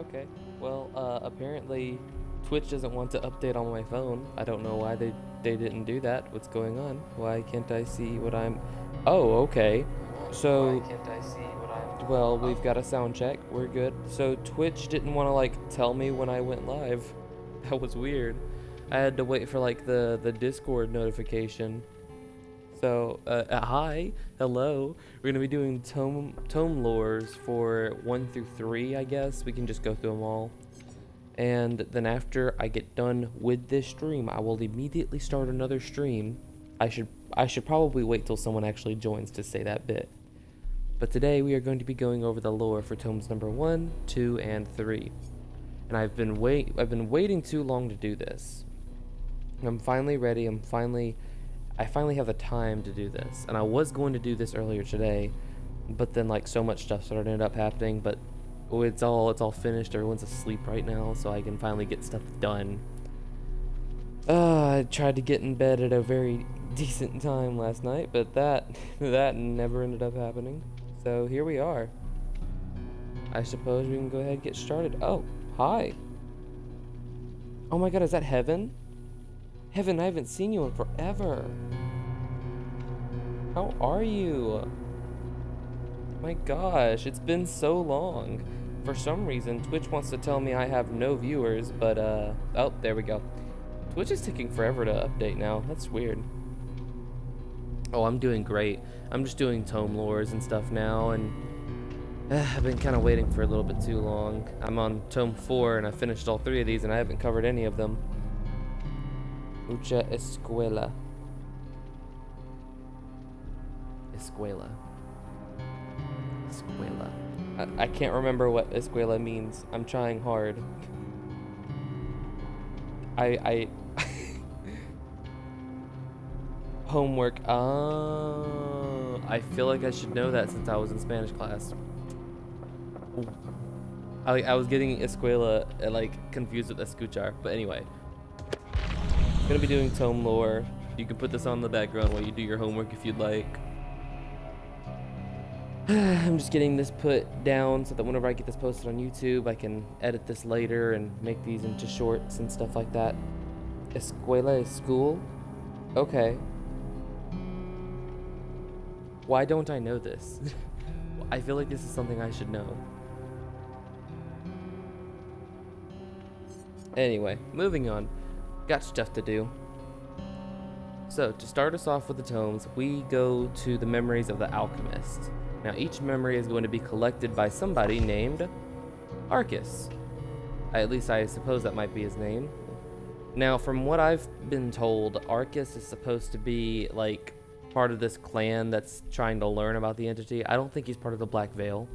Okay. Well, apparently Twitch doesn't want to update on my phone. I don't know why they didn't do that. What's going on? Why can't I see what I'm... Oh, okay. So, well, we've got a sound check. We're good. So Twitch didn't want to, like, tell me when I went live. That was weird. I had to wait for, like, the Discord notification. So, hi, hello. We're gonna be doing tome lores for 1 through 3, I guess. We can just go through them all. And then after I get done with this stream, I will immediately start another stream. I should probably wait till someone actually joins to say that bit. But today we are going to be going over the lore for tomes number 1, 2, and 3. And I've been waiting too long to do this. I'm finally ready. I finally have the time to do this, and I was going to do this earlier today, but then like so much stuff started up happening. But it's all finished. Everyone's asleep right now, so I can finally get stuff done. I tried to get in bed at a very decent time last night, but that never ended up happening. So here we are. I suppose we can go ahead and get started. Oh, hi. Oh my God, is that Heaven? Heaven, I haven't seen you in forever. How are you? My gosh, it's been so long. For some reason, Twitch wants to tell me I have no viewers, but, oh, there we go. Twitch is taking forever to update now. That's weird. Oh, I'm doing great. I'm just doing tome lores and stuff now, and I've been kind of waiting for a little bit too long. I'm on tome 4, and I finished all 3 of these, and I haven't covered any of them. Mucha escuela. Escuela. I can't remember what escuela means. I'm trying hard. I homework. I feel like I should know that since I was in Spanish class. I was getting escuela like confused with escuchar, but anyway. I'm gonna be doing tome lore. You can put this on the background while you do your homework if you'd like. I'm just getting this put down so that whenever I get this posted on YouTube, I can edit this later and make these into shorts and stuff like that. Escuela is school? Okay. Why don't I know this? I feel like this is something I should know. Anyway, moving on. Got stuff to do. So, to start us off with the tomes, we go to the memories of the alchemist. Now, each memory is going to be collected by somebody named Arcus. At least I suppose that might be his name. Now, from what I've been told, Arcus is supposed to be, like, part of this clan that's trying to learn about the entity. I don't think he's part of the Black Veil,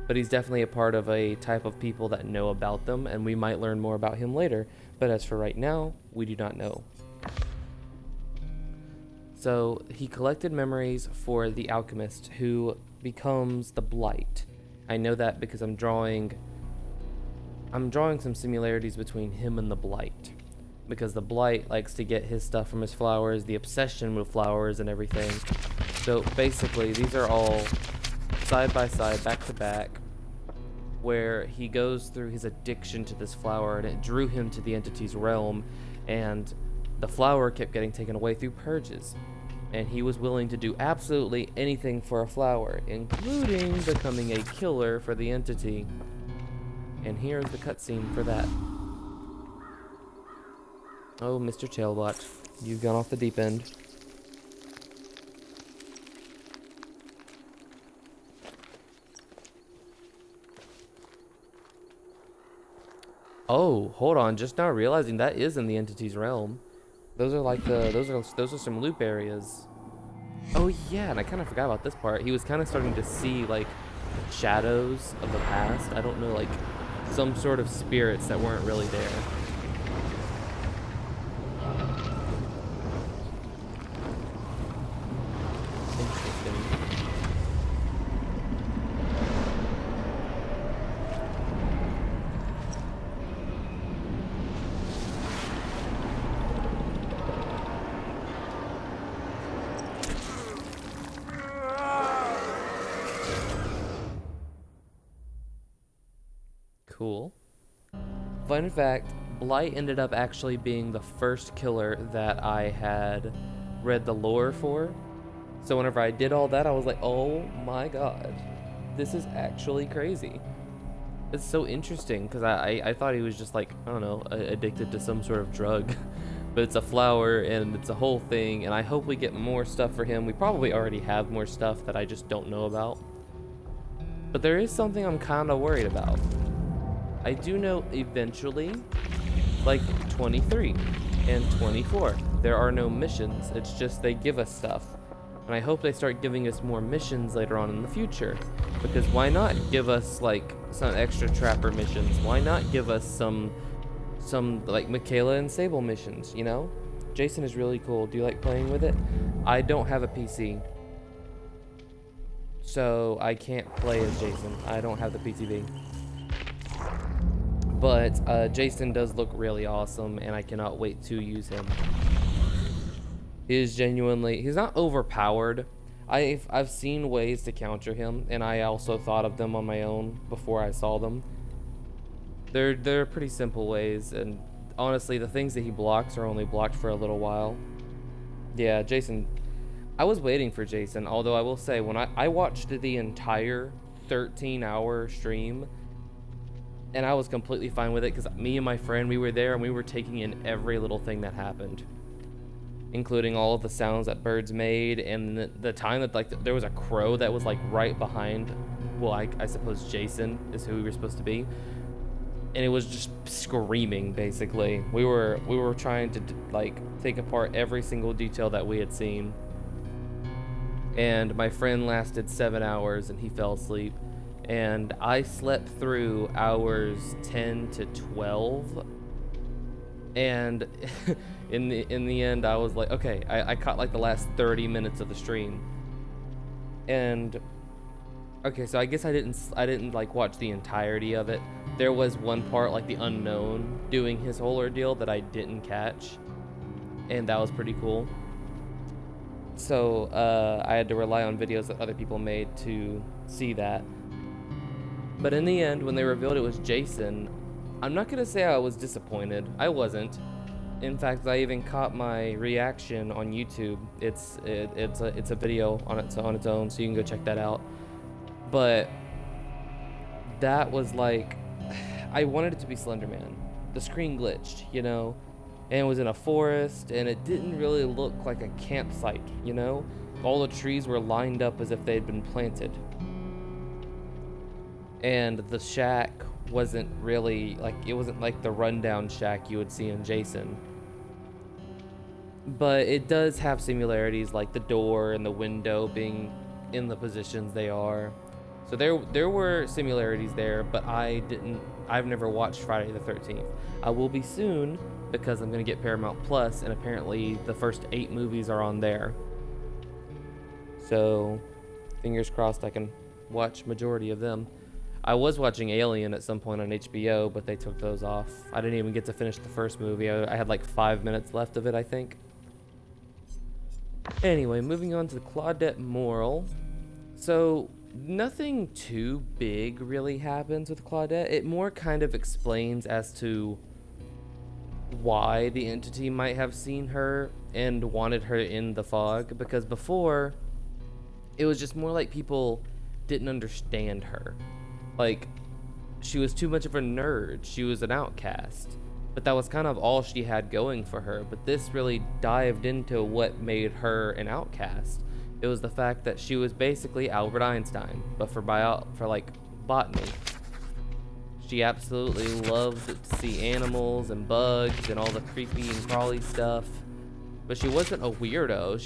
but he's definitely a part of a type of people that know about them, and we might learn more about him later. But as for right now, we do not know. So, he collected memories for the alchemist, who becomes the Blight. I know that because I'm drawing some similarities between him and the Blight. Because the Blight likes to get his stuff from his flowers, the obsession with flowers and everything. So basically, these are all side by side, back to back, where he goes through his addiction to this flower, and it drew him to the entity's realm, and the flower kept getting taken away through purges. And he was willing to do absolutely anything for a flower, including becoming a killer for the entity. And here's the cutscene for that. Oh, Mr. Tailbot, you've gone off the deep end. Oh, hold on, just now realizing that is in the entity's realm. Those are like those are some loop areas. Oh yeah, and I kind of forgot about this part. He was kind of starting to see like shadows of the past. I don't know, like some sort of spirits that weren't really there. Interesting. Cool. Fun fact, Blight ended up actually being the first killer that I had read the lore for. So whenever I did all that, I was like, oh my god, this is actually crazy. It's so interesting because I thought he was just like, I don't know, addicted to some sort of drug. But it's a flower and it's a whole thing, and I hope we get more stuff for him. We probably already have more stuff that I just don't know about. But there is something I'm kind of worried about. I do know eventually, like 23 and 24, there are no missions. It's just they give us stuff. And I hope they start giving us more missions later on in the future. Because why not give us like some extra trapper missions? Why not give us some like Michaela and Sable missions, you know? Jason is really cool. Do you like playing with it? I don't have a PC. So I can't play as Jason. I don't have the PTV. But Jason does look really awesome, and I cannot wait to use him. He is genuinely, he's not overpowered. I've seen ways to counter him, and I also thought of them on my own before I saw them. They're pretty simple ways, and honestly, the things that he blocks are only blocked for a little while. Yeah, Jason, I was waiting for Jason, although I will say, when I watched the entire 13-hour stream, and I was completely fine with it, because me and my friend, we were there, and we were taking in every little thing that happened, including all of the sounds that birds made, and the time that like there was a crow that was like right behind, well, I suppose Jason is who we were supposed to be, and it was just screaming. Basically, we were trying to like take apart every single detail that we had seen, and my friend lasted 7 hours and he fell asleep, and I slept through hours 10 to 12, and in the end I was like, okay, I caught like the last 30 minutes of the stream, and okay, so I guess I didn't like watch the entirety of it. There was one part, like the unknown doing his whole ordeal, that I didn't catch, and that was pretty cool. So I had to rely on videos that other people made to see that. But in the end, when they revealed it was Jason, I'm not gonna say I was disappointed. I wasn't. In fact, I even caught my reaction on YouTube. It's a video on its own, so you can go check that out. But that was like, I wanted it to be Slender Man. The screen glitched, you know, and it was in a forest, and it didn't really look like a campsite, you know. All the trees were lined up as if they had been planted, and the shack wasn't really like, it wasn't like the rundown shack you would see in Jason. But it does have similarities, like the door and the window being in the positions they are. So there were similarities there, but I've never watched Friday the 13th. I will be soon, because I'm gonna get Paramount Plus, and apparently the first 8 movies are on there. So fingers crossed I can watch majority of them. I was watching Alien at some point on HBO, but they took those off. I didn't even get to finish the first movie. I had like 5 minutes left of it, I think. Anyway, moving on to the Claudette moral. So nothing too big really happens with Claudette. It more kind of explains as to why the entity might have seen her and wanted her in the fog, because before it was just more like people didn't understand her. Like, she was too much of a nerd, she was an outcast, but that was kind of all she had going for her. But this really dived into what made her an outcast. It was the fact that she was basically Albert Einstein, but for like botany. She absolutely loved to see animals and bugs and all the creepy and crawly stuff. But she wasn't a weirdo.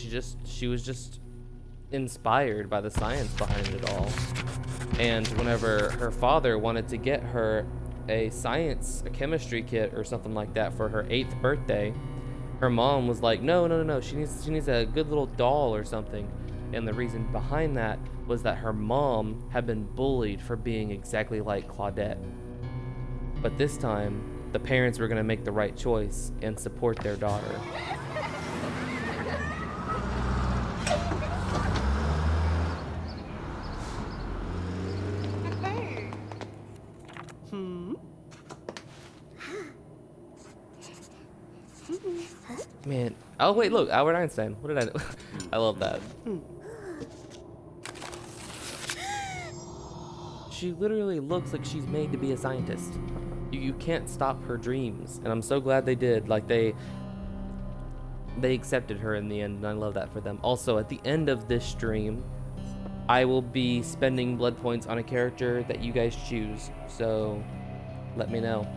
She was just inspired by the science behind it all. And whenever her father wanted to get her a chemistry kit or something like that for her 8th birthday, her mom was like, no, she needs a good little doll or something. And the reason behind that was that her mom had been bullied for being exactly like Claudette. But this time, the parents were going to make the right choice and support their daughter. Man. Oh, wait, look. Albert Einstein. What did I do? I love that. She literally looks like she's made to be a scientist. You can't stop her dreams. And I'm so glad they did. Like, they accepted her in the end, and I love that for them. Also, at the end of this stream, I will be spending blood points on a character that you guys choose. So, let me know.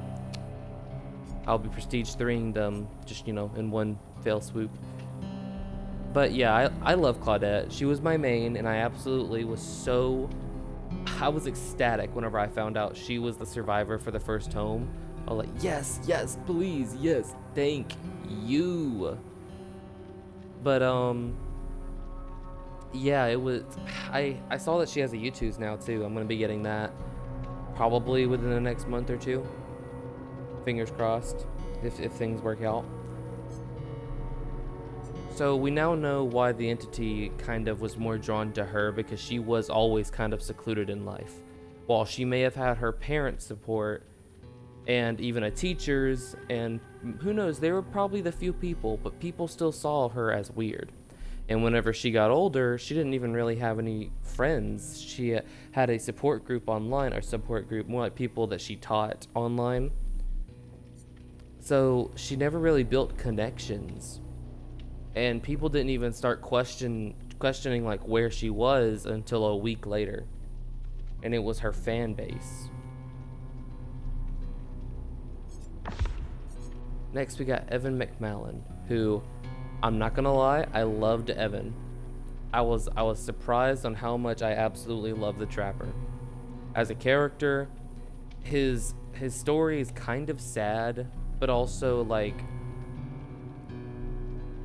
I'll be prestige 3ing them, just, you know, in one fell swoop. But yeah, I love Claudette. She was my main, and I absolutely was I was ecstatic whenever I found out she was the survivor for the first home. I was like, yes, yes, please, yes, thank you. But, yeah, it was, I saw that she has a YouTube now, too. I'm going to be getting that probably within the next month or two. Fingers crossed, if things work out. So we now know why the entity kind of was more drawn to her, because she was always kind of secluded in life. While she may have had her parents' support and even a teacher's, and who knows, they were probably the few people, but people still saw her as weird. And whenever she got older, she didn't even really have any friends. She had a support group online, or support group, more like people that she taught online. So she never really built connections. And people didn't even start questioning like where she was until a week later. And it was her fan base. Next we got Evan McMallen, who, I'm not gonna lie, I loved Evan. I was surprised on how much I absolutely love the Trapper. As a character, his story is kind of sad, but also like,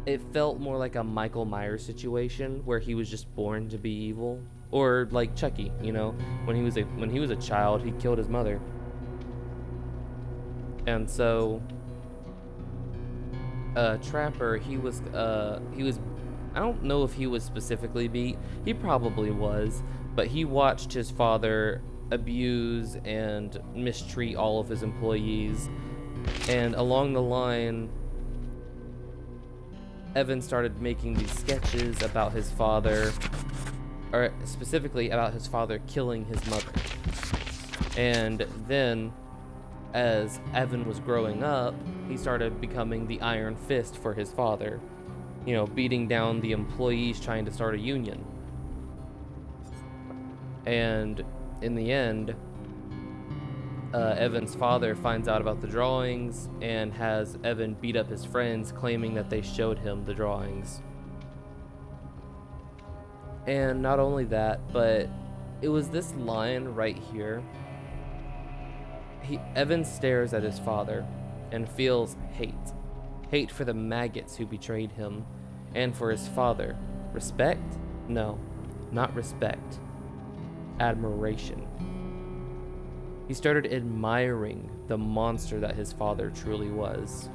it felt more like a Michael Myers situation where he was just born to be evil, or like Chucky, you know, when he was a child, he killed his mother. And so Trapper, he was I don't know if he was specifically beat. He probably was, but he watched his father abuse and mistreat all of his employees, and along the line Evan started making these sketches about his father, or specifically about his father killing his mother. And then, as Evan was growing up, he started becoming the Iron Fist for his father, you know, beating down the employees trying to start a union. And in the end, Evan's father finds out about the drawings and has Evan beat up his friends, claiming that they showed him the drawings. And not only that, but it was this line right here. Evan stares at his father and feels hate for the maggots who betrayed him, and for his father. Respect? No, not respect. Admiration. He started admiring the monster that his father truly was.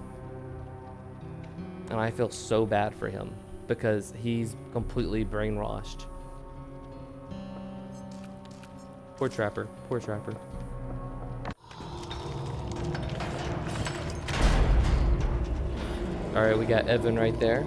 And I feel so bad for him, because he's completely brainwashed. Poor Trapper, poor Trapper. Alright, we got Evan right there.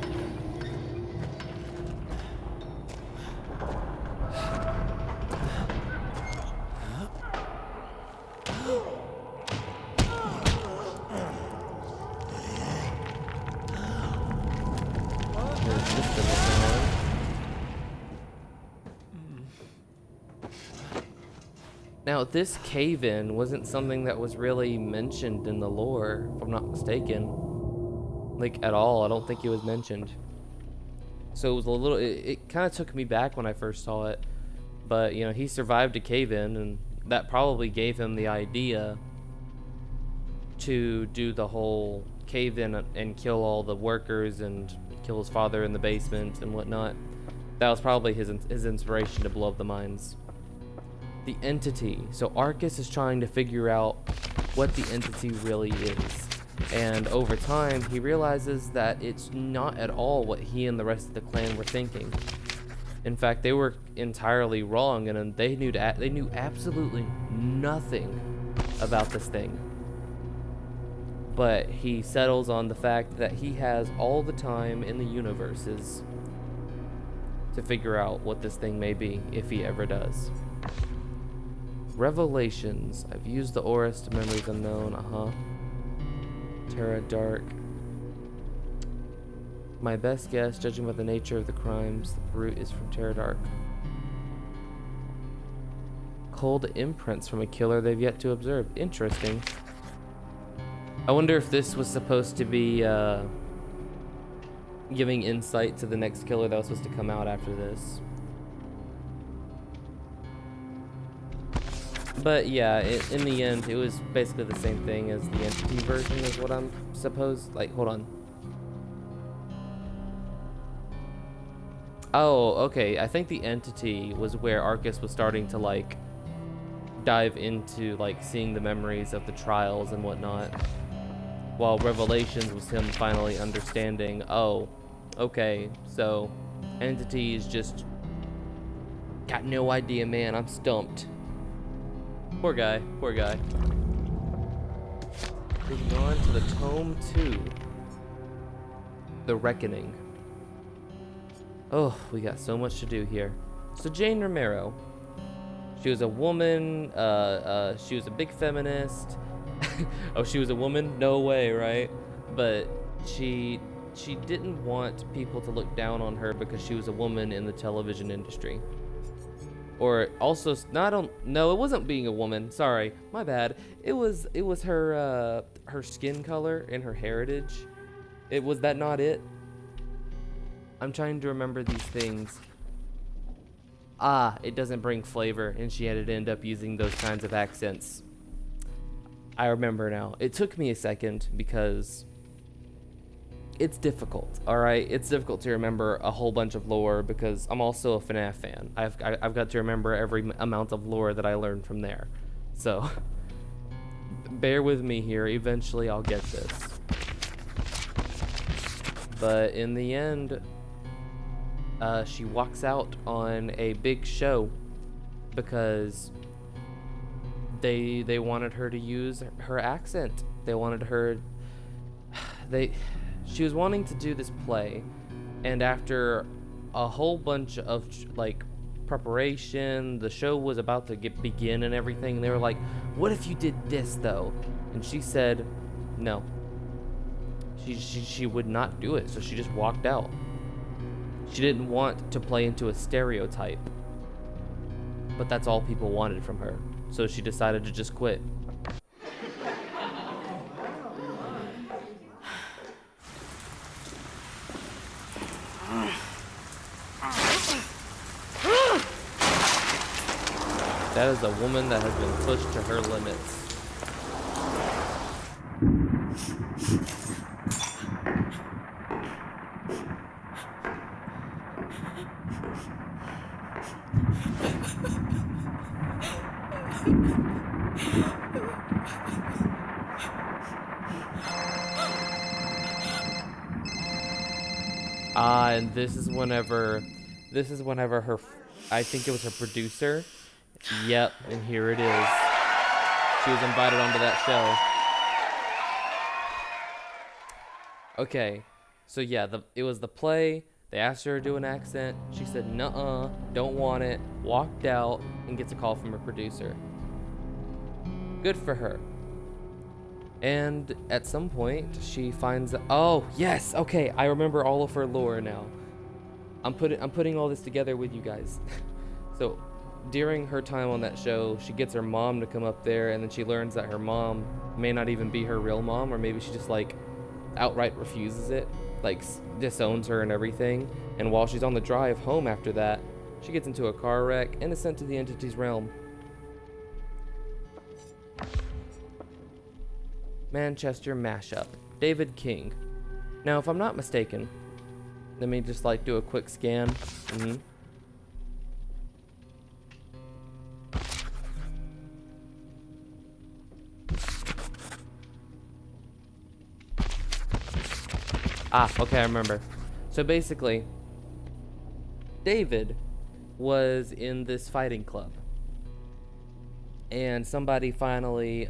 Now, this cave-in wasn't something that was really mentioned in the lore, if I'm not mistaken. Like, at all. I don't think it was mentioned. So it was a little, it kind of took me back when I first saw it. But, you know, he survived a cave-in, and that probably gave him the idea to do the whole cave-in and kill all the workers and kill his father in the basement and whatnot. That was probably his inspiration to blow up the mines. The entity. So Arcus is trying to figure out what the entity really is. And over time, he realizes that it's not at all what he and the rest of the clan were thinking. In fact, they were entirely wrong, and they knew absolutely nothing about this thing. but he settles on the fact that he has all the time in the universes to figure out what this thing may be, if he ever does. Revelations. I've used the auras to memories unknown. Terra Dark. My best guess, judging by the nature of the crimes, the brute is from Terra Dark. Cold imprints from a killer they've yet to observe. Interesting. I wonder if this was supposed to be giving insight to the next killer that was supposed to come out after this. But yeah, in the end, it was basically the same thing as the entity version is what I'm supposed... Like, hold on. Oh, okay. I think the entity was where Arcus was starting to, like, dive into, like, seeing the memories of the trials and whatnot. While Revelations was him finally understanding, oh, okay, so entity is just... Got no idea, man. I'm stumped. Poor guy, poor guy. Moving on to the Tome 2. The Reckoning. Oh, we got so much to do here. So Jane Romero. She was a woman, she was a big feminist. Oh, she was a woman? No way, right? But she didn't want people to look down on her because she was a woman in the television industry. Or also not on... No, it wasn't being a woman. Sorry, my bad. It was her her skin color and her heritage. Was that not it? I'm trying to remember these things. It doesn't bring flavor, and she had to end up using those kinds of accents. I remember now. It took me a second because it's difficult, all right? It's difficult to remember a whole bunch of lore because I'm also a FNAF fan. I've got to remember every amount of lore that I learned from there. So, bear with me here. Eventually, I'll get this. But in the end, she walks out on a big show because they wanted her to use her accent. They wanted her... She was wanting to do this play, and after a whole bunch of like preparation, the show was about to begin and everything, and they were like, what if you did this though? And she said no. She would not do it, so she just walked out. She didn't want to play into a stereotype, but that's all people wanted from her, so she decided to just quit. That is a woman that has been pushed to her limits. And this is whenever her, I think it was her producer. Yep, and here it is. She was invited onto that show. Okay, so yeah, it was the play. They asked her to do an accent. She said, nuh-uh, don't want it. Walked out and gets a call from her producer. Good for her. And at some point, she finds... Oh, yes, okay, I remember all of her lore now. I'm putting all this together with you guys. So... during her time on that show, she gets her mom to come up there, and then she learns that her mom may not even be her real mom, or maybe she just like outright refuses it, like disowns her and everything. And while she's on the drive home after that, she gets into a car wreck and is sent to the entity's realm. Manchester mashup. David King. Now, if I'm not mistaken, let me just like do a quick scan. Okay, I remember. So basically, David was in this fighting club. And somebody finally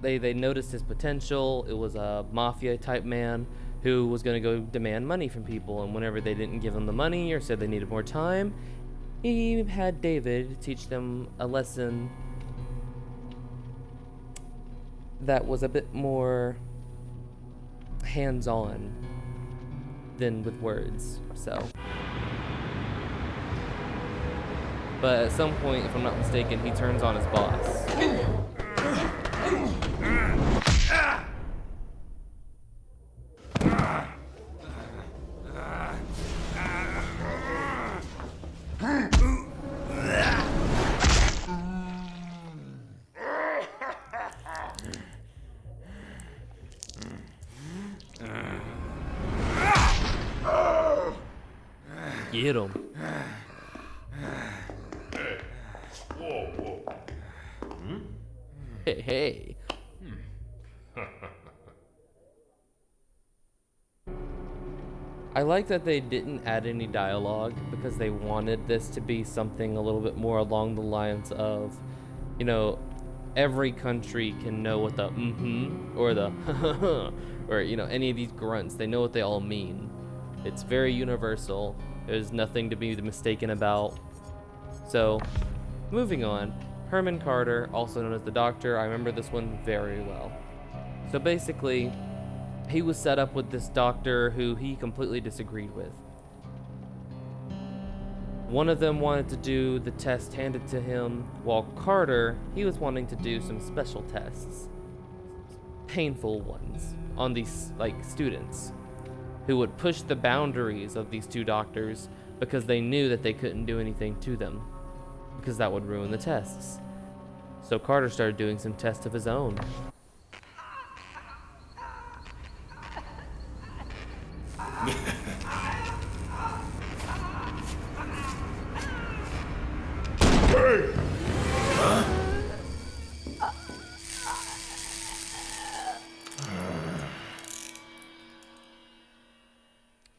they noticed his potential. It was a mafia type man who was going to go demand money from people, and whenever they didn't give him the money or said they needed more time, he had David teach them a lesson that was a bit more hands-on than with words. So, but at some point, if I'm not mistaken, he turns on his boss. Get him. Hey. Whoa. Hey. I like that they didn't add any dialogue because they wanted this to be something a little bit more along the lines of, you know, every country can know what the or the or, you know, any of these grunts. They know what they all mean. It's very universal. There's nothing to be mistaken about. So, moving on. Herman Carter, also known as the Doctor. I remember this one very well. So basically, he was set up with this doctor who he completely disagreed with. One of them wanted to do the test handed to him, while Carter, he was wanting to do some special tests. Painful ones on these, like, students who would push the boundaries of these two doctors because they knew that they couldn't do anything to them because that would ruin the tests. So Carter started doing some tests of his own. Hey!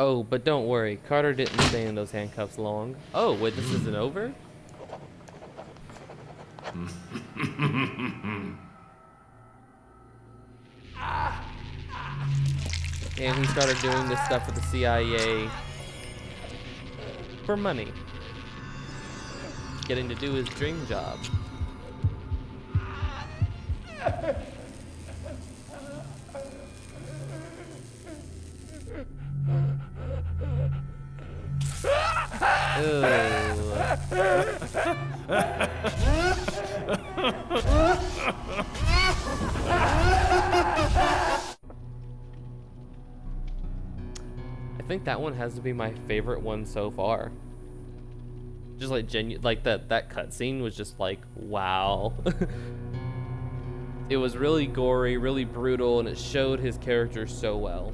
Oh, but don't worry, Carter didn't stay in those handcuffs long. Oh, wait, this isn't over? And he started doing this stuff with the CIA for money. Getting to do his dream job. I think that one has to be my favorite one so far. Just like like that cutscene was just like, wow. It was really gory, really brutal, and it showed his character so well.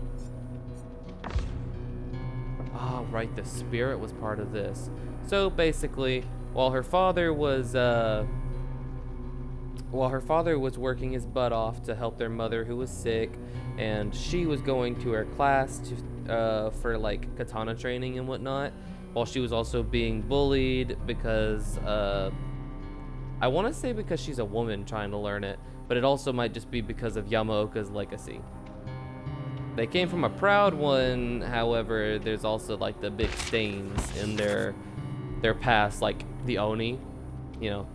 Oh, right, the spirit was part of this. So basically, while her father was working his butt off to help their mother who was sick, and she was going to her class to for like katana training and whatnot, while she was also being bullied because I want to say because she's a woman trying to learn it, but it also might just be because of Yamaoka's legacy. They came from a proud one, however, there's also like the big stains in their past, like the Oni, you know,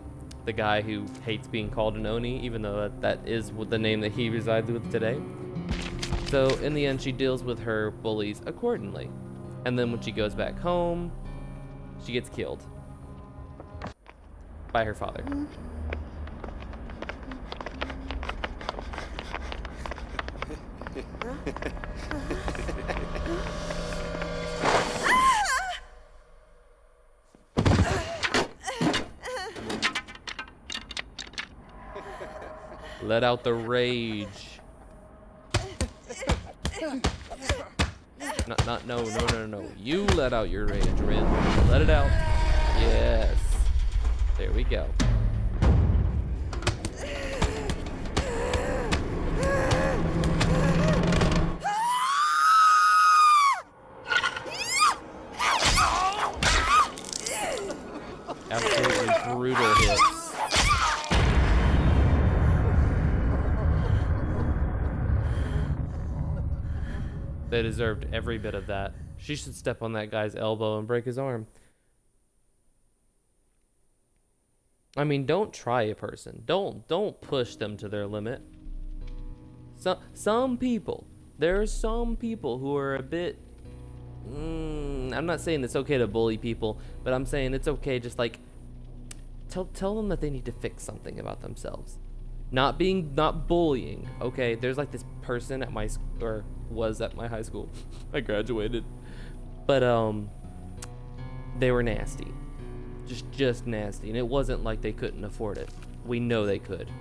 the guy who hates being called an Oni, even though that is the name that he resides with today. So in the end, she deals with her bullies accordingly. And then when she goes back home, she gets killed by her father. Let out the rage. No. You let out your rage, Rin. Let it out. Yes. There we go. Absolutely brutal hits. They deserved every bit of that. She should step on that guy's elbow and break his arm. I mean, don't try a person. Don't push them to their limit. Some people, there are some people who are a bit. I'm not saying it's okay to bully people, but I'm saying it's okay just like tell them that they need to fix something about themselves. Not bullying. Okay, there's like this person at my or was at my high school. I graduated, but they were nasty, just nasty, and it wasn't like they couldn't afford it. We know they could,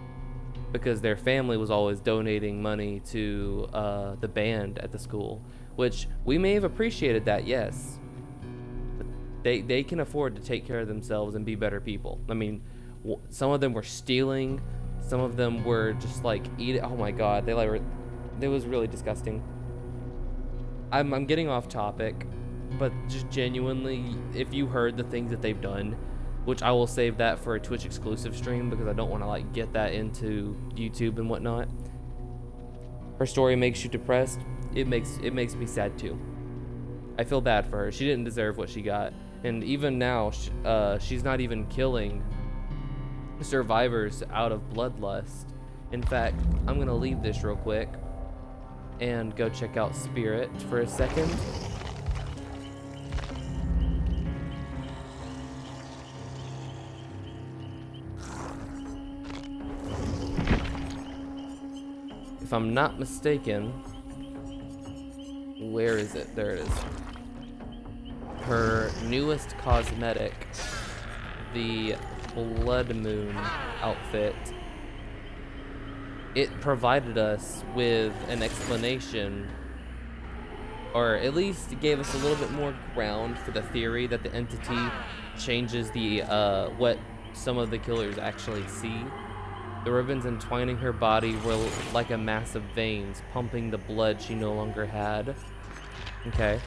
because their family was always donating money to the band at the school, which we may have appreciated that, yes. But they can afford to take care of themselves and be better people. I mean, some of them were stealing, some of them were just like eating. Oh my god, it was really disgusting. I'm getting off topic, but just genuinely, if you heard the things that they've done, which I will save that for a Twitch exclusive stream because I don't want to like get that into YouTube and whatnot. Her story makes you depressed. It makes me sad too. I feel bad for her. She didn't deserve what she got, and even now, she's not even killing survivors out of bloodlust. In fact, I'm gonna leave this real quick and go check out Spirit for a second. If I'm not mistaken, where is it? There it is. Her newest cosmetic, the Blood Moon outfit, it provided us with an explanation, or at least gave us a little bit more ground for the theory that the entity changes the what some of the killers actually see. The ribbons entwining her body were like a mass of veins pumping the blood she no longer had. Okay.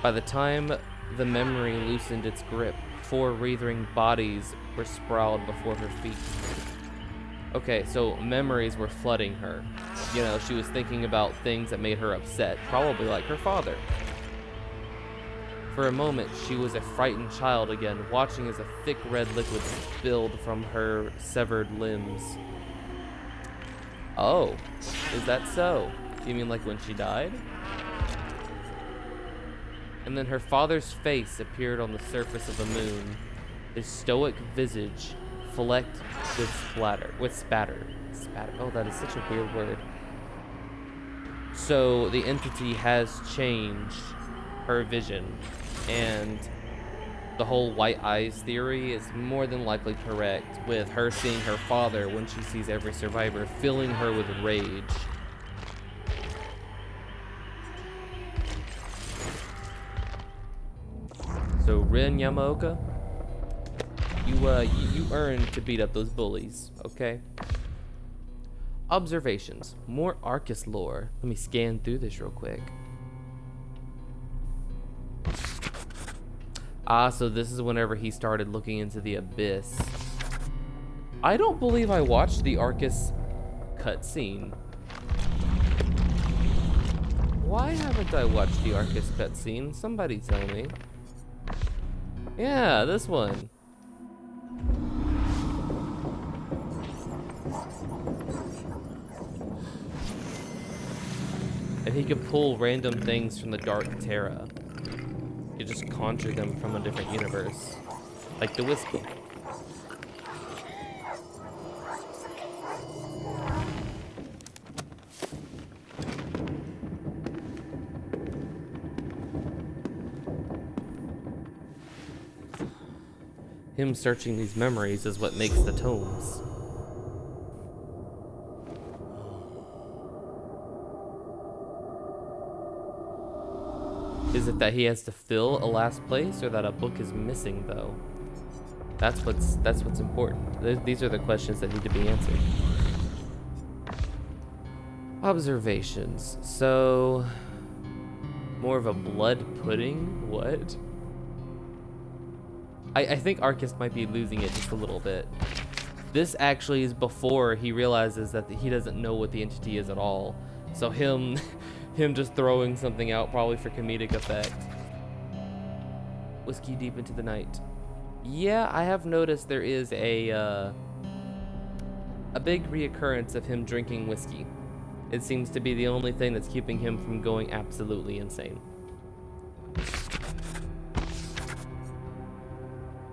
By the time the memory loosened its grip, 4 writhing bodies were sprawled before her feet. Okay, so memories were flooding her. You know, she was thinking about things that made her upset, probably like her father. For a moment, she was a frightened child again, watching as a thick red liquid spilled from her severed limbs. Oh, is that so? You mean like when she died? And then her father's face appeared on the surface of the moon, his stoic visage flecked with spatter. Oh, that is such a weird word. So the entity has changed her vision, and the whole white eyes theory is more than likely correct, with her seeing her father when she sees every survivor, filling her with rage. So Rin Yamaoka, you earned to beat up those bullies, okay? Observations. More Arcus lore. Let me scan through this real quick. Ah, so this is whenever he started looking into the abyss. I don't believe I watched the Arcus cutscene. Why haven't I watched the Arcus cutscene? Somebody tell me. Yeah, this one. And he could pull random things from the Dark Terra. You just conjure them from a different universe. Like the Whiskey. Him searching these memories is what makes the tomes. Is it that he has to fill a last place, or that a book is missing, though? That's what's important. These are the questions that need to be answered. Observations. So, more of a blood pudding? What? I think Arcus might be losing it just a little bit. This actually is before he realizes that he doesn't know what the entity is at all. So him Him just throwing something out, probably for comedic effect. Whiskey deep into the night. Yeah, I have noticed there is a big reoccurrence of him drinking whiskey. It seems to be the only thing that's keeping him from going absolutely insane.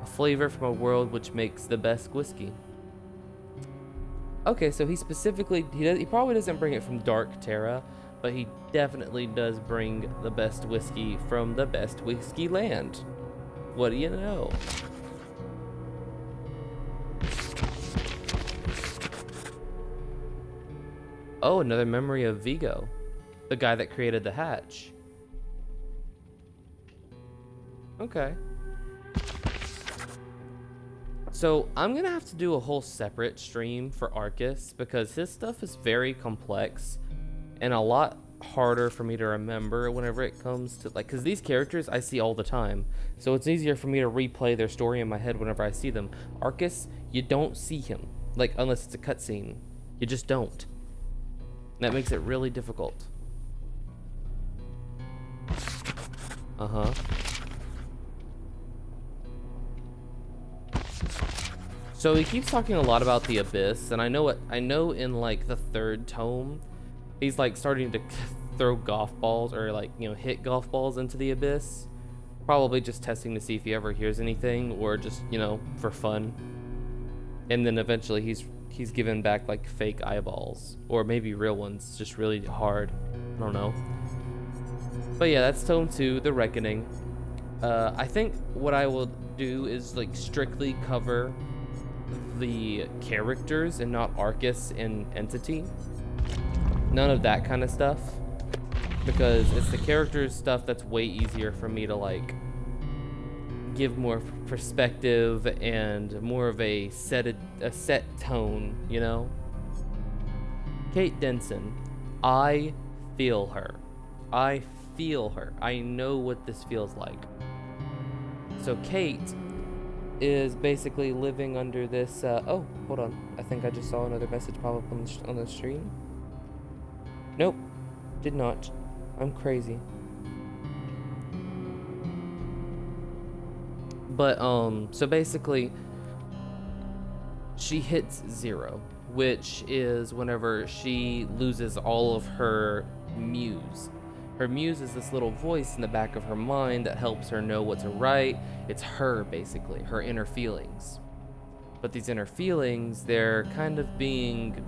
A flavor from a world which makes the best whiskey. Okay, so he specifically, he probably doesn't bring it from Dark Terra, but he definitely does bring the best whiskey from the best whiskey land. What do you know? Oh, another memory of Vigo, the guy that created the hatch. Okay. So I'm gonna have to do a whole separate stream for Arcus because his stuff is very complex and a lot harder for me to remember whenever it comes to, like, because these characters I see all the time, so it's easier for me to replay their story in my head whenever I see them. Arcus, you don't see him, like, unless it's a cutscene. You just don't. That makes it really difficult. Uh-huh. So he keeps talking a lot about the abyss, and I know in like the 3rd tome, he's like starting to throw golf balls or, like, you know, hit golf balls into the abyss. Probably just testing to see if he ever hears anything, or just, you know, for fun. And then eventually he's given back like fake eyeballs, or maybe real ones, just really hard. I don't know. But yeah, that's tome 2, The Reckoning. I think what I will do is like strictly cover the characters and not Arcus and Entity. None of that kind of stuff, because it's the characters stuff that's way easier for me to like give more perspective and more of a set tone, you know? Kate Denson, I feel her. I feel her. I know what this feels like. So Kate is basically living under this, oh, hold on. I think I just saw another message pop up on the stream. Nope, did not. I'm crazy. But, so basically, she hits 0, which is whenever she loses all of her muse. Her muse is this little voice in the back of her mind that helps her know what to write. It's her, basically, her inner feelings. But these inner feelings, they're kind of being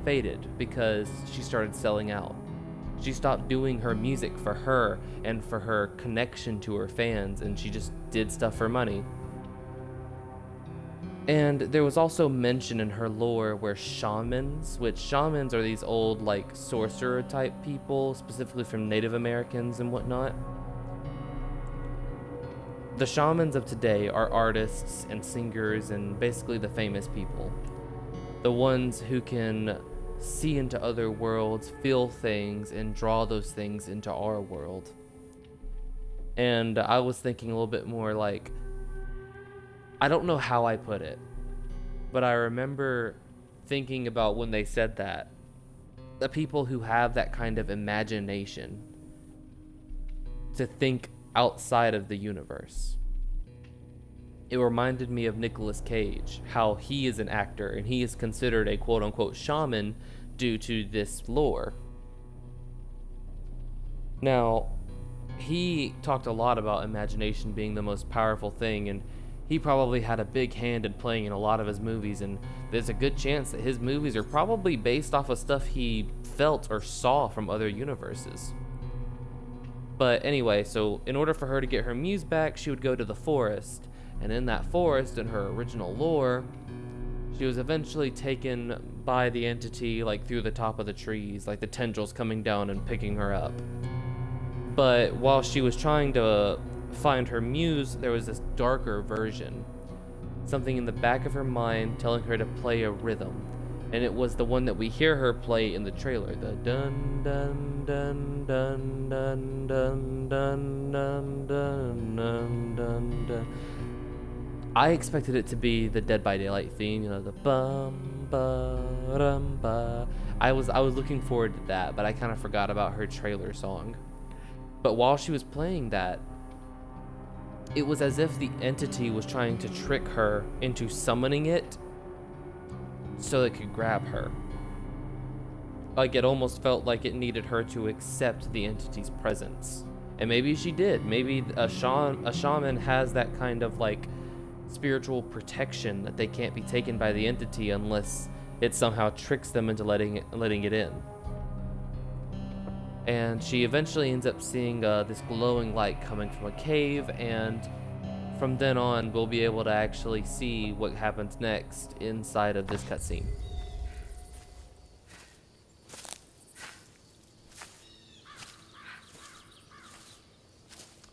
faded because she started selling out. She stopped doing her music for her and for her connection to her fans, and she just did stuff for money. And there was also mention in her lore where shamans, which shamans are these old, like, sorcerer type people, specifically from Native Americans and whatnot. The shamans of today are artists and singers and basically the famous people. The ones who can see into other worlds, feel things, and draw those things into our world. And I was thinking a little bit more like, I don't know how I put it, but I remember thinking about when they said that, the people who have that kind of imagination to think outside of the universe. It reminded me of Nicolas Cage, how he is an actor and he is considered a quote-unquote shaman due to this lore. Now, he talked a lot about imagination being the most powerful thing, and he probably had a big hand in playing in a lot of his movies, and there's a good chance that his movies are probably based off of stuff he felt or saw from other universes. But anyway, so in order for her to get her muse back, she would go to the forest. And in that forest, in her original lore, she was eventually taken by the entity, like, through the top of the trees, like the tendrils coming down and picking her up. But while she was trying to find her muse, there was this darker version. Something in the back of her mind telling her to play a rhythm. And it was the one that we hear her play in the trailer. The dun dun dun dun dun dun dun dun dun dun dun dun. I expected it to be the Dead by Daylight theme, you know, the bum ba dum ba. I was looking forward to that, but I kind of forgot about her trailer song. But while she was playing that, it was as if the entity was trying to trick her into summoning it so it could grab her. Like, it almost felt like it needed her to accept the entity's presence. And maybe she did. Maybe a shaman has that kind of like spiritual protection that they can't be taken by the entity unless it somehow tricks them into letting it in. And she eventually ends up seeing this glowing light coming from a cave, and from then on we'll be able to actually see what happens next inside of this cutscene.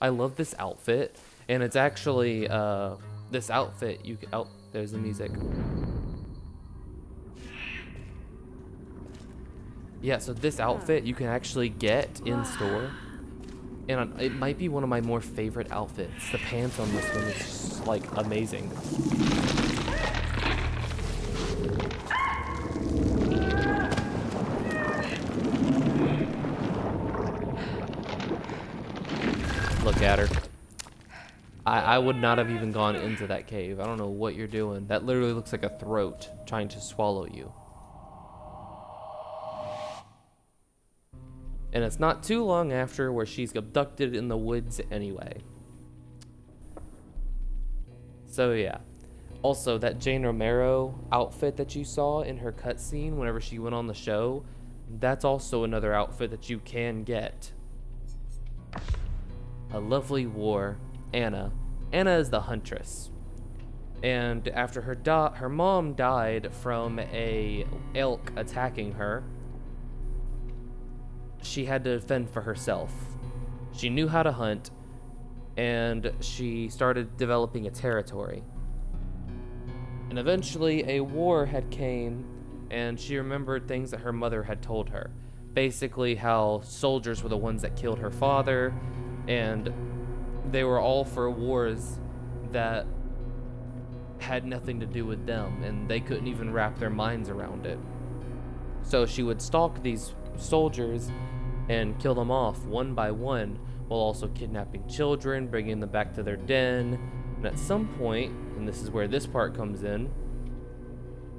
I love this outfit, and it's actually this outfit you can, oh, there's the music. Yeah, so this outfit you can actually get in store, and it might be one of my more favorite outfits. The pants on this one is just, like, amazing. Look at her. I would not have even gone into that cave. I don't know what you're doing. That literally looks like a throat trying to swallow you. And it's not too long after where she's abducted in the woods anyway. So yeah. Also, that Jane Romero outfit that you saw in her cutscene whenever she went on the show, that's also another outfit that you can get. A lovely war, Anna. Anna is the huntress. And after her mom died from a elk attacking her, she had to fend for herself. She knew how to hunt, and she started developing a territory. And eventually a war had came, and she remembered things that her mother had told her. Basically how soldiers were the ones that killed her father, and they were all for wars that had nothing to do with them, and they couldn't even wrap their minds around it. So she would stalk these soldiers and kill them off one by one, while also kidnapping children, bringing them back to their den. And at some point, and this is where this part comes in,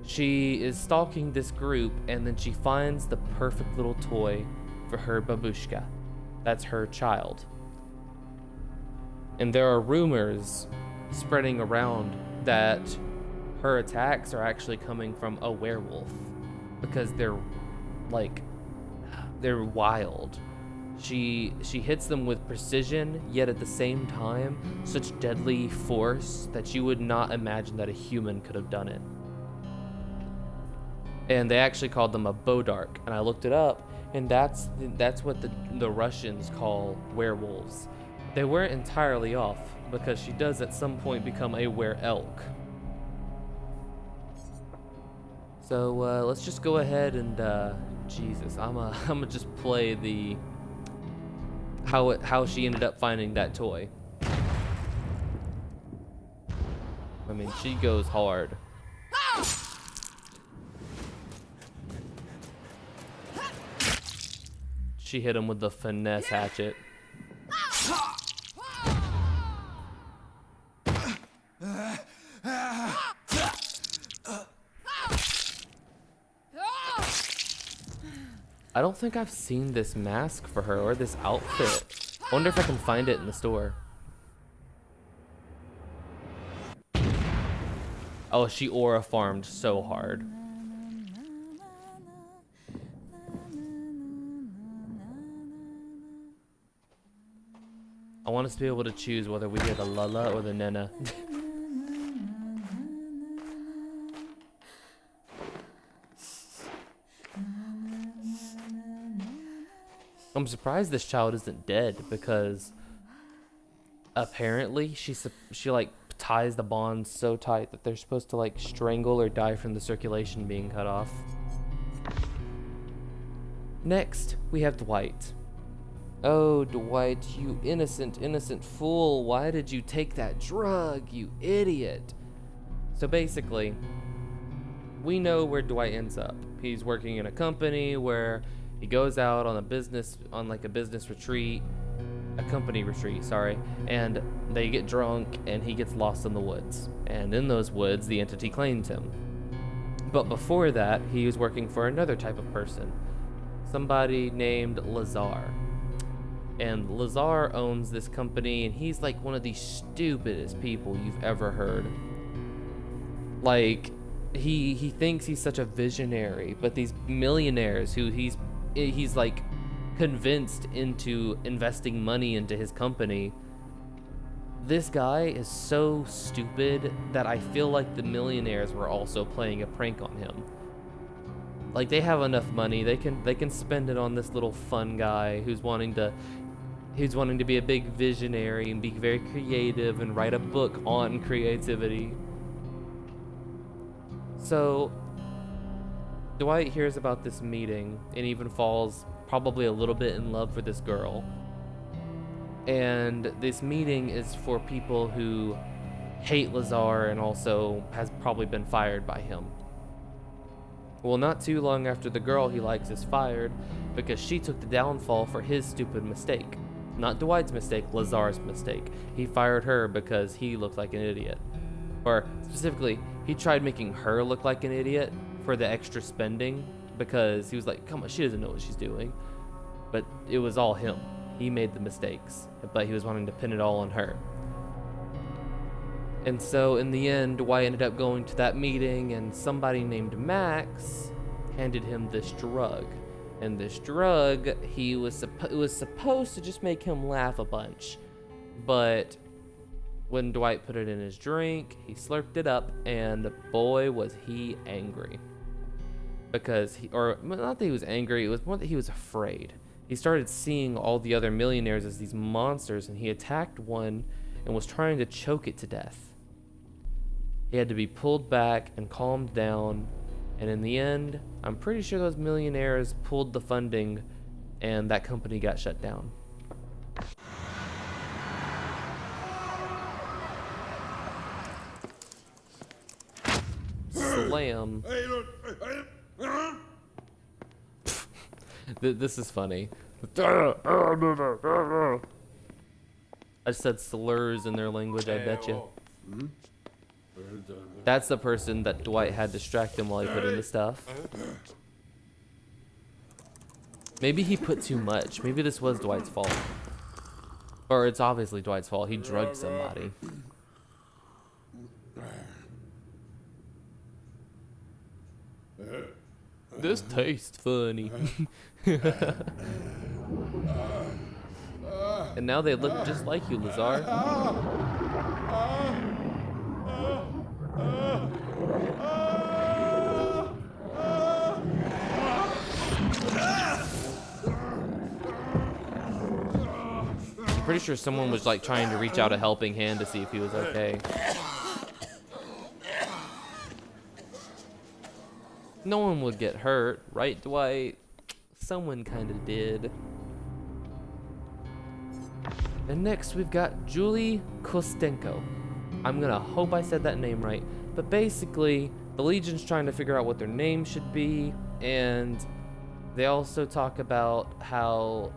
she is stalking this group, and then she finds the perfect little toy for her babushka. That's her child. And there are rumors spreading around that her attacks are actually coming from a werewolf, because they're wild. She hits them with precision, yet at the same time such deadly force that you would not imagine that a human could have done it. And they actually called them a bodark, and I looked it up, and that's what the Russians call werewolves. They weren't entirely off, because she does at some point become a were-elk. So let's just go ahead and Jesus, I'm gonna just play the how she ended up finding that toy. I mean, she goes hard. She hit him with the finesse hatchet. I don't think I've seen this mask for her or this outfit. I wonder if I can find it in the store. Oh, she aura farmed so hard. I want us to be able to choose whether we hear the Lala or the Nena. I'm surprised this child isn't dead, because apparently she like ties the bonds so tight that they're supposed to like strangle or die from the circulation being cut off. Next, we have Dwight. Oh, Dwight, you innocent, innocent fool. Why did you take that drug, you idiot? So basically, we know where Dwight ends up. He's working in a company where he goes out on a business retreat, a company retreat, sorry, and they get drunk and he gets lost in the woods. And in those woods, the entity claims him. But before that, he was working for another type of person, somebody named Lazar. And Lazar owns this company, and he's like one of the stupidest people you've ever heard. Like, he thinks he's such a visionary, but these millionaires who he's like convinced into investing money into his company, this guy is so stupid that I feel like the millionaires were also playing a prank on him. Like, they have enough money, they can spend it on this little fun guy who's wanting to be a big visionary and be very creative and write a book on creativity. So Dwight hears about this meeting and even falls probably a little bit in love with this girl. And this meeting is for people who hate Lazar and also has probably been fired by him. Well, not too long after the girl he likes is fired because she took the downfall for his stupid mistake. Not Dwight's mistake, Lazar's mistake. He fired her because he looked like an idiot. Or specifically, he tried making her look like an idiot for the extra spending because he was like, come on, she doesn't know what she's doing. But it was all him. He made the mistakes, but he was wanting to pin it all on her. And so in the end, Dwight ended up going to that meeting, and somebody named Max handed him this drug. And this drug, it was supposed to just make him laugh a bunch. But when Dwight put it in his drink, he slurped it up, and boy was he angry. Because not that he was angry, it was more that he was afraid. He started seeing all the other millionaires as these monsters, and he attacked one and was trying to choke it to death. He had to be pulled back and calmed down, and in the end, I'm pretty sure those millionaires pulled the funding and that company got shut down. Slam. This is funny. I just said slurs in their language, I bet you. That's the person that Dwight had distract him while he put in the stuff. Maybe he put too much. Maybe this was Dwight's fault. Or it's obviously Dwight's fault. He drugged somebody. This tastes funny. And now they look just like you, Lazar. I'm pretty sure someone was like trying to reach out a helping hand to see if he was okay. No one would get hurt, right, Dwight? Someone kind of did. And next we've got Julie Kostenko. I'm gonna hope I said that name right. But basically, the Legion's trying to figure out what their name should be, and they also talk about how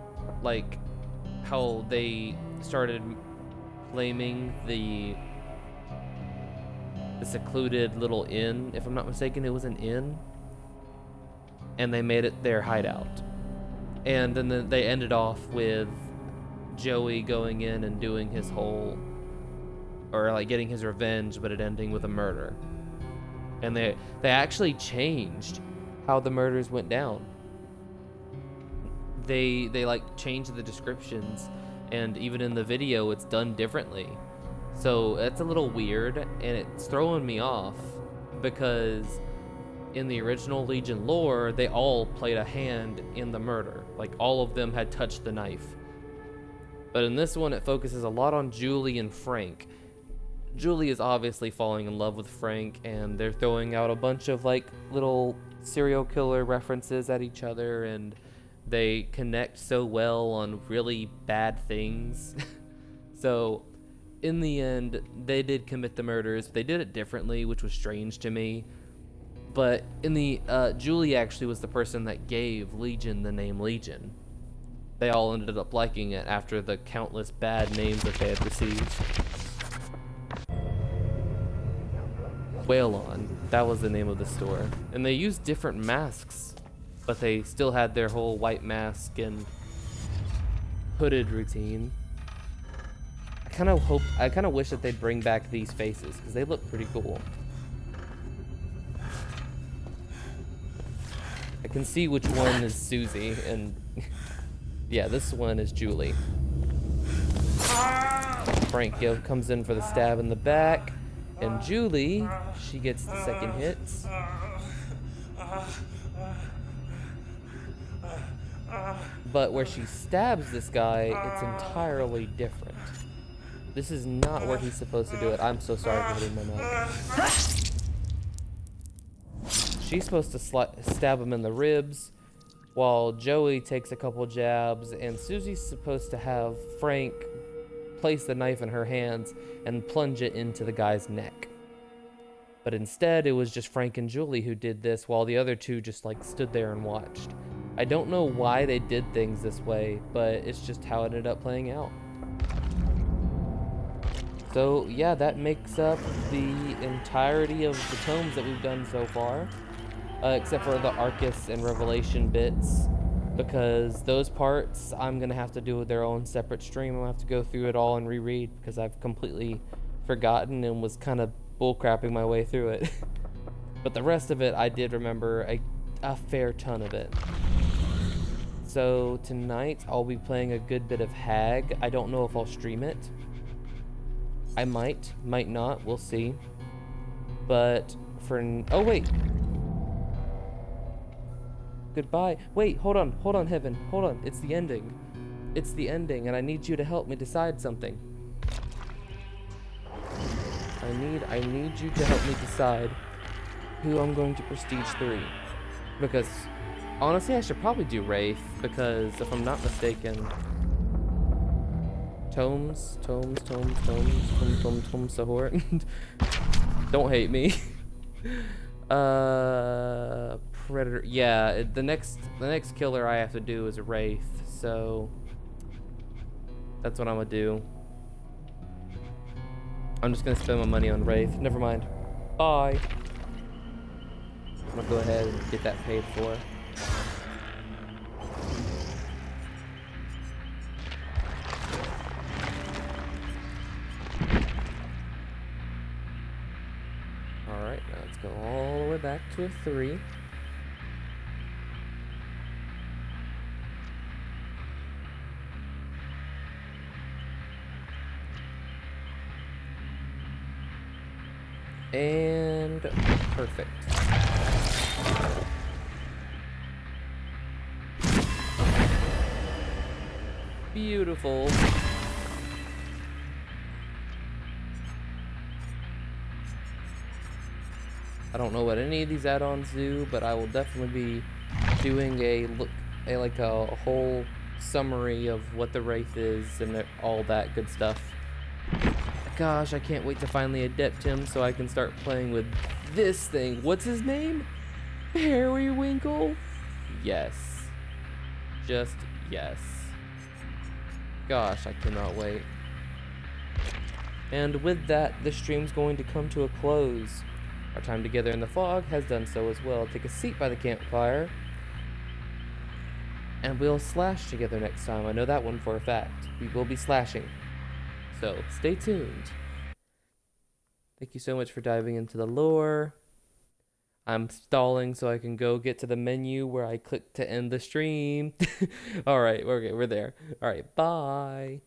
they started claiming the secluded little inn. If I'm not mistaken, it was an inn. And they made it their hideout. And then they ended off with Joey going in and doing his whole, or like getting his revenge, but it ending with a murder. And they actually changed how the murders went down. They like changed the descriptions, and even in the video it's done differently. So it's a little weird, and it's throwing me off because in the original Legion lore, they all played a hand in the murder. Like, all of them had touched the knife. But in this one, it focuses a lot on Julie and Frank. Julie is obviously falling in love with Frank, and they're throwing out a bunch of, like, little serial killer references at each other, and They connect so well on really bad things. So, in the end, they did commit the murders. They did it differently, which was strange to me. But in the Julie actually was the person that gave Legion the name Legion. They all ended up liking it after the countless bad names that they had received. Whalon, that was the name of the store. And they used different masks, but they still had their whole white mask and hooded routine. I kind of wish that they'd bring back these faces, because they look pretty cool. I can see which one is Susie, and yeah, this one is Julie. Frank comes in for the stab in the back, and Julie, she gets the second hits. But where she stabs this guy, it's entirely different. This is not where he's supposed to do it. I'm so sorry for hitting my mic. She's supposed to stab him in the ribs, while Joey takes a couple jabs, and Susie's supposed to have Frank place the knife in her hands and plunge it into the guy's neck. But instead, it was just Frank and Julie who did this, while the other two just like stood there and watched. I don't know why they did things this way, but it's just how it ended up playing out. So yeah, that makes up the entirety of the tomes that we've done so far, except for the Arcus and Revelation bits, because those parts I'm gonna have to do their own separate stream. I'm gonna have to go through it all and reread, because I've completely forgotten and was kind of bullcrapping my way through it. But the rest of it, I did remember a fair ton of it. So tonight I'll be playing a good bit of Hag. I don't know if I'll stream it. I might not, we'll see. But oh wait. Goodbye. Wait, hold on, Heaven. Hold on, it's the ending. It's the ending, and I need you to help me decide something. I need you to help me decide who I'm going to Prestige 3. Because, honestly, I should probably do Wraith, because if I'm not mistaken... Tomes, Sahur. Don't hate me. Predator. Yeah, the next killer I have to do is a Wraith, so that's what I'm gonna do. I'm just gonna spend my money on Wraith. Never mind. Bye. I'm gonna go ahead and get that paid for. Alright, now let's go all the way back to a 3. And perfect. Beautiful. I don't know what any of these add-ons do, but I will definitely be doing a whole summary of what the Wraith is and all that good stuff. Gosh, I can't wait to finally adept him so I can start playing with this thing. What's his name? Periwinkle? Yes. Just yes. Gosh, I cannot wait. And with that, the stream's going to come to a close. Our time together in the fog has done so as well. Take a seat by the campfire, and we'll slash together next time. I know that one for a fact. We will be slashing. So, stay tuned. Thank you so much for diving into the lore. I'm stalling so I can go get to the menu where I clicked to end the stream. Alright, okay, we're there. Alright, bye.